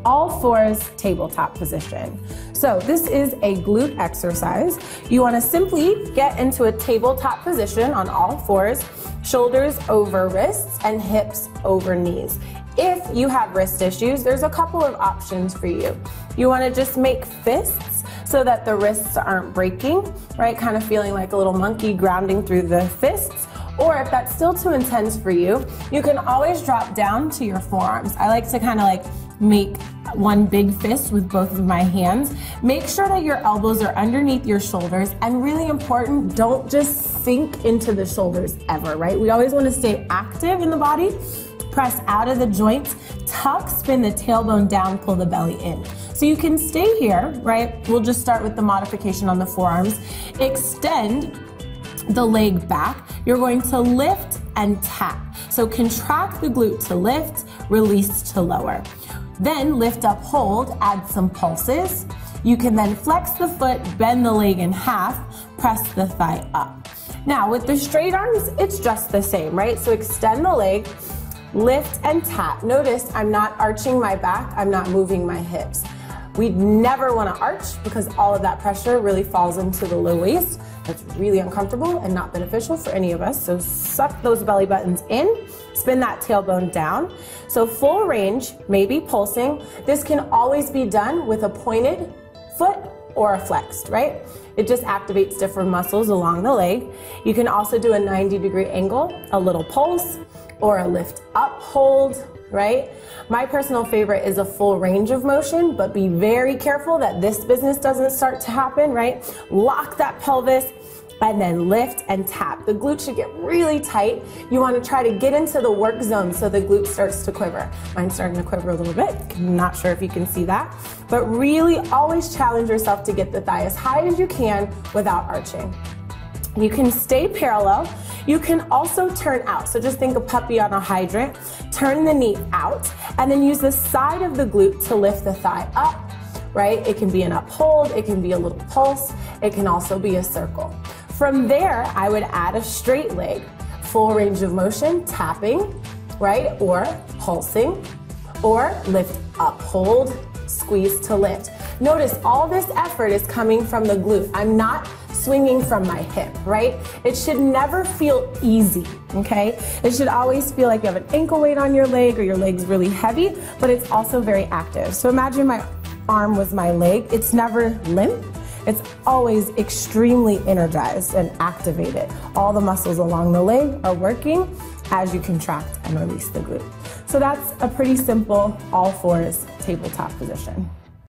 all fours tabletop position. So this is a glute exercise. You want to simply get into a tabletop position on all fours, shoulders over wrists and hips over knees. If you have wrist issues, there's a couple of options for you. You want to just make fists so that the wrists aren't breaking, right? Kind of feeling like a little monkey grounding through the fists. Or if that's still too intense for you, you can always drop down to your forearms. I like to kind of like make one big fist with both of my hands. Make sure that your elbows are underneath your shoulders, and really important, don't just sink into the shoulders ever, right? We always want to stay active in the body. Press out of the joints, tuck, spin the tailbone down, pull the belly in. So you can stay here, right? We'll just start with the modification on the forearms. Extend the leg back. You're going to lift and tap. So contract the glute to lift, release to lower. Then lift up, hold, add some pulses. You can then flex the foot, bend the leg in half, press the thigh up. Now with the straight arms, it's just the same, right? So extend the leg, lift and tap. Notice I'm not arching my back, I'm not moving my hips. We never want to arch because all of that pressure really falls into the low waist. That's really uncomfortable and not beneficial for any of us. So suck those belly buttons in, spin that tailbone down. So full range, maybe pulsing. This can always be done with a pointed foot or a flexed, right? It just activates different muscles along the leg. You can also do a 90-degree angle, a little pulse, or a lift up hold, right? My personal favorite is a full range of motion, but be very careful that this business doesn't start to happen, right? Lock that pelvis and then lift and tap. The glute should get really tight. You want to try to get into the work zone so the glute starts to quiver. Mine's starting to quiver a little bit. I'm not sure if you can see that, but really always challenge yourself to get the thigh as high as you can without arching. You can stay parallel. You can also turn out. So just think a puppy on a hydrant. Turn the knee out and then use the side of the glute to lift the thigh up, right? It can be an uphold, it can be a little pulse, it can also be a circle. From there, I would add a straight leg, full range of motion, tapping, right? Or pulsing, or lift up, hold, squeeze to lift. Notice all this effort is coming from the glute. I'm not swinging from my hip, right? It should never feel easy, okay? It should always feel like you have an ankle weight on your leg or your leg's really heavy, but it's also very active. So imagine my arm was my leg. It's never limp. It's always extremely energized and activated. All the muscles along the leg are working as you contract and release the glute. So that's a pretty simple all fours tabletop position.